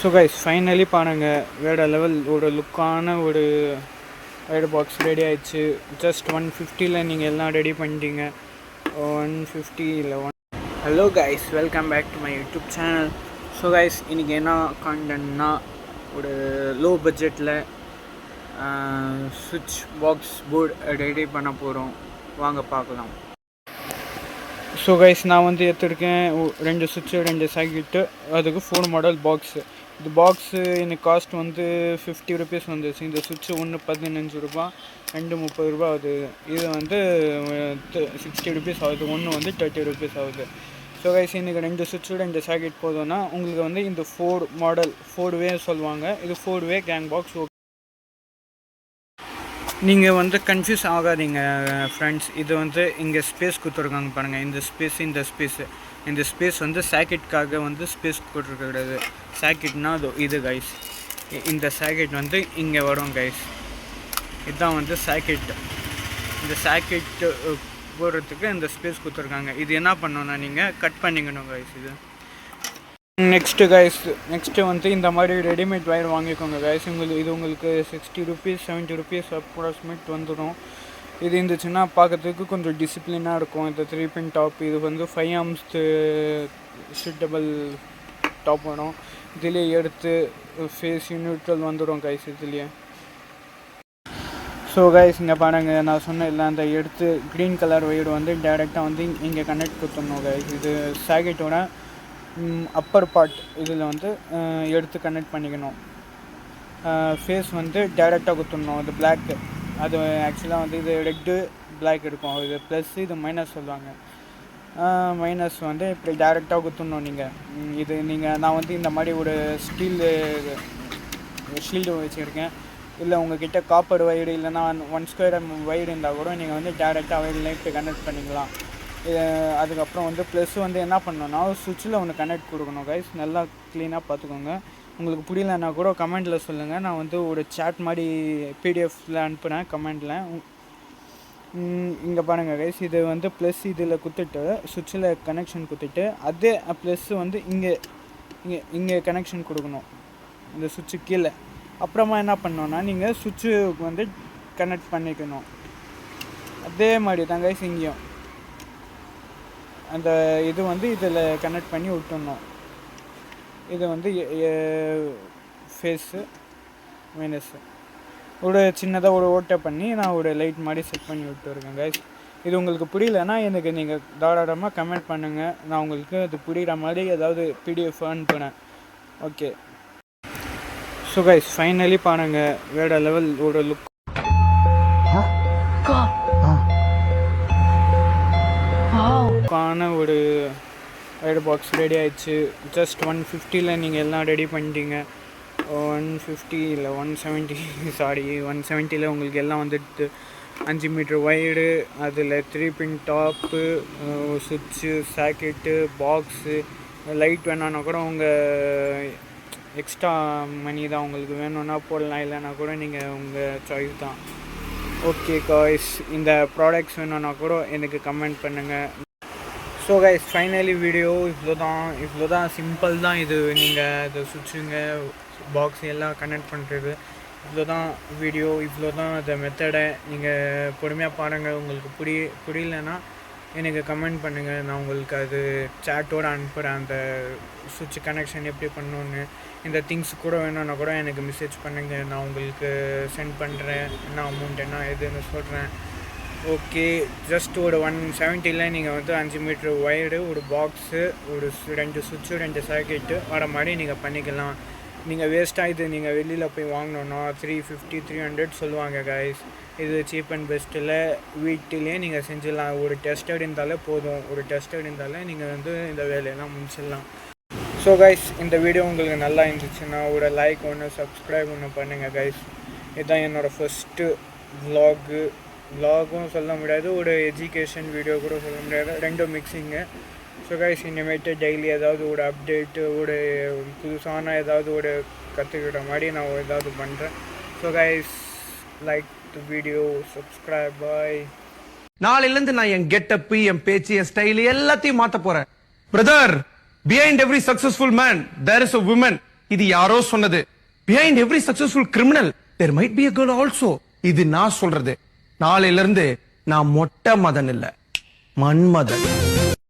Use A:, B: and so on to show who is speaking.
A: So guys finally பாருங்க வேறு level ஒரு லுக்கான ஒரு ஒயர் பாக்ஸ் ரெடி ஆயிடுச்சு. ஜஸ்ட் 150 நீங்கள் எல்லாம் ரெடி பண்ணிட்டீங்க. 150 இல்லை hello guys, welcome back to my YouTube channel. So guys இன்றைக்கி என்ன கான்டென்ட்னா ஒரு லோ பட்ஜெட்டில் சுவிட்ச் பாக்ஸ் போர்டு ரெடி பண்ண போகிறோம். வாங்க பார்க்கலாம். ஸோ கைஸ் நான் வந்து எடுத்துருக்கேன் 2 சுவிட்சு 2 சாக்கெட்டு, அதுக்கு 4 மாடல் பாக்ஸு. இந்த பாக்ஸு எனக்கு காஸ்ட் வந்து 50 ருபீஸ் வந்துச்சு. இந்த சுவிட்சு ஒன்று 15 ரூபா, 2 30 ரூபா ஆகுது. இது வந்து 60 ருபீஸ் ஆகுது, ஒன்று வந்து 30 ருபீஸ் ஆகுது. ஸோ கைஸ் இன்றைக்கி 2 சுவிட்சு 2 சாக்கெட் போதும்னா உங்களுக்கு வந்து இந்த 4 மாடல் 4 வே சொல்லுவாங்க. இது 4 வே கேங் பாக்ஸ். நீங்கள் வந்து கன்ஃபியூஸ் ஆகாதீங்க ஃப்ரெண்ட்ஸ். இது வந்து இங்கே ஸ்பேஸ் கொடுத்துருக்காங்க பாருங்கள். இந்த ஸ்பேஸ் வந்து சாக்கெட்டுக்காக வந்து ஸ்பேஸ் கொடுத்துருக்கிறது. சாக்கெட்னா இது கைஸ், இந்த சாக்கெட் வந்து இங்கே வரும் கைஸ். இதுதான் வந்து சாக்கெட். இந்த சாக்கெட்டு போடுறதுக்கு இந்த ஸ்பேஸ் கொடுத்துருக்காங்க. இது என்ன பண்ணணும்னா நீங்கள் கட் பண்ணிக்கணும் கைஸ். இது நெக்ஸ்ட்டு வந்து இந்த மாதிரி ரெடிமேட் ஒயர் வாங்கிக்கோங்க கைஸ். இது உங்களுக்கு 60 ருபீஸ் 70 ருபீஸ் அப்ராக்சிமேட் வந்துடும். இது இருந்துச்சுன்னா பார்க்கறதுக்கு கொஞ்சம் டிசிப்ளினாக இருக்கும். இந்த 3 பின் டாப், இது வந்து 5 ஆர்ம்ஸ் சூட்டபிள் டாப் வரும். இதுலேயே எடுத்து ஃபேஸ் நியூட்ரல் வந்துடும் கைஸ் இதுலேயே. ஸோ கைஸ் இங்கே பாருங்கள், நான் சொன்ன இல்லை அந்த எடுத்து க்ரீன் கலர் ஒயர் வந்து டேரெக்டாக வந்து இங்கே கனெக்ட் கொடுத்துடணும் கைஸ். இது சாக்கெட்டோட அப்பர் பார்ட் இதில் வந்து எடுத்து கனெக்ட் பண்ணிக்கணும். ஃபேஸ் வந்து டேரெக்டாக குத்துடணும். இது பிளாக்கு, அது ஆக்சுவலாக வந்து இது ரெட்டு பிளாக் இருக்கும். இது ப்ளஸ், இது மைனஸ் சொல்லுவாங்க. மைனஸ் வந்து இப்படி டேரெக்டாக குத்துடணும் நீங்கள். நான் வந்து இந்த மாதிரி ஒரு ஷீல்டு வச்சுருக்கேன். இல்லை உங்கள்கிட்ட காப்பர் வயர்டு இல்லைனா 1 ஸ்கொயர் வயர்டு இருந்தால் கூட நீங்கள் வந்து டேரெக்டாக வயர்டில் இப்போ கனெக்ட் பண்ணிக்கலாம். அதுக்கப்புறம் வந்து ப்ளஸ் வந்து என்ன பண்ணணும்னா சுவிட்சில் ஒன்று கனெக்ட் கொடுக்கணும் கைஸ். நல்லா க்ளீனாக பார்த்துக்கோங்க. உங்களுக்கு புரியலன்னா கூட கமெண்ட்டில் சொல்லுங்கள். நான் வந்து ஒரு சாட் மாதிரி பிடிஎஃப்பில் அனுப்புகிறேன் கமெண்டில். இங்கே பாருங்கள் கைஸ், இது வந்து ப்ளஸ் இதில் குத்துட்டு சுவிட்சில் கனெக்ஷன் குத்திட்டு அதே ப்ளஸ் வந்து இங்கே கனெக்ஷன் கொடுக்கணும் இந்த சுவிட்சு கீழே. அப்புறமா என்ன பண்ணோன்னா நீங்கள் சுவிட்சுக்கு வந்து கனெக்ட் பண்ணிக்கணும். அதே மாதிரி தான் கைஸ் இங்கேயும் அந்த இது வந்து இதில் கனெக்ட் பண்ணி விட்டுடணும். இது வந்து ஃபேஸு மைனஸு ஒரு சின்னதாக ஒரு ஓட்டை பண்ணி நான் ஒரு லைட் மாதிரி செட் பண்ணி விட்டுருக்கேன் கைஸ். இது உங்களுக்கு புரியலன்னா எனக்கு நீங்கள் தாராளமாக கமெண்ட் பண்ணுங்கள். நான் உங்களுக்கு அது புரிகிற மாதிரி ஏதாவது பிடிஎஃப் அனுப்புனேன். ஓகே. ஸோ கைஸ் ஃபைனலி பாருங்கள் வேறு லெவல் ஒரு லுக்கான ஒரு ஒயர் பாக்ஸ் ரெடி ஆயிடுச்சு. ஜஸ்ட் 150 நீங்கள் எல்லாம் ரெடி பண்ணிட்டீங்க. 150 இல்லை 170 உங்களுக்கு எல்லாம் வந்துடுது. 5 மீட்டர் ஒயரு, அதில் 3 பின் டாப்பு, சுவிட்சு, சாக்கெட்டு, பாக்ஸு, லைட் வேணான்னா கூட உங்கள் எக்ஸ்ட்ரா மணி தான். உங்களுக்கு வேணும்னா போடலாம், இல்லைன்னா கூட நீங்கள் உங்கள் சாய்ஸ் தான். ஓகே காய்ஸ், இந்த ப்ராடக்ட்ஸ் வேணும்னா கூட எனக்கு கமெண்ட் பண்ணுங்கள். ஸோ கைஸ் ஃபைனலி வீடியோ இவ்வளோ தான் சிம்பிள் தான். இது நீங்கள் அதை சுவிட்சுங்க பாக்ஸ் எல்லாம் கனெக்ட் பண்ணுறது இவ்வளோ தான் வீடியோ, இவ்வளோ தான் அந்த மெத்தடை. நீங்கள் பொறுமையாக பாருங்கள். உங்களுக்கு புரியலன்னா எனக்கு கமெண்ட் பண்ணுங்கள். நான் உங்களுக்கு அது சாட்டோடு அனுப்புகிறேன். அந்த சுவிட்ச் கனெக்ஷன் எப்படி பண்ணணுன்னு இந்த திங்ஸ் கூட வேணும்னா கூட எனக்கு மெசேஜ் பண்ணுங்கள். நான் உங்களுக்கு சென்ட் பண்ணுறேன். என்ன அமௌண்ட் என்ன எதுன்னு சொல்கிறேன். ஓகே, ஜஸ்ட் ஒரு 170 நீங்கள் வந்து 5 மீட்டர் ஒயரு, ஒரு பாக்ஸு, ஒரு 2 சுவிட்சு 2 சாக்கெட்டு வர மாதிரி நீங்கள் பண்ணிக்கலாம். நீங்கள் வேஸ்ட்டாக இது நீங்கள் வெளியில் போய் வாங்கினோன்னா 350 300 சொல்லுவாங்க கைஸ். இது சீப் அண்ட் பெஸ்ட்டில் வீட்டிலே நீங்கள் செஞ்சிடலாம். ஒரு டெஸ்டர் இருந்தாலே போதும். ஒரு டெஸ்டர் இருந்தாலே நீங்கள் வந்து இந்த வேலையெல்லாம் முடிச்சிடலாம். ஸோ கைஸ் இந்த வீடியோ உங்களுக்கு நல்லா இருந்துச்சுன்னா ஒரு லைக் ஒன்று, சப்ஸ்கிரைப் ஒன்று பண்ணுங்கள் கைஸ். இதுதான் என்னோடய ஃபஸ்ட்டு விலாகும் சொல்ல முடியாது, ஒரு எஜுகேஷன் வீடியோ கூட சொல்ல முடியாது, ரெண்டும் மிக்சிங்கு. ஸோ கைஸ் இனிமேட்டு டெய்லி ஏதாவது ஒரு அப்டேட்டு, ஒரு புதுசான ஏதாவது ஒரு கற்றுக்கிற மாதிரி நான் ஏதாவது பண்ணுறேன். So guys like the video, subscribe. Bye.
B: நாளையிலேருந்து நான் என் கெட்டப்பு, என் பேச்சு, என் ஸ்டைல் எல்லாத்தையும் மாற்ற போகிறேன். Brother, behind every successful man there is a woman. இது யாரோ சொன்னது. Behind every successful criminal there might be a girl also. இது நான் சொல்றது. நாளையில இருந்து நான் மொட்டை மதன் இல்ல, மன்மதன்.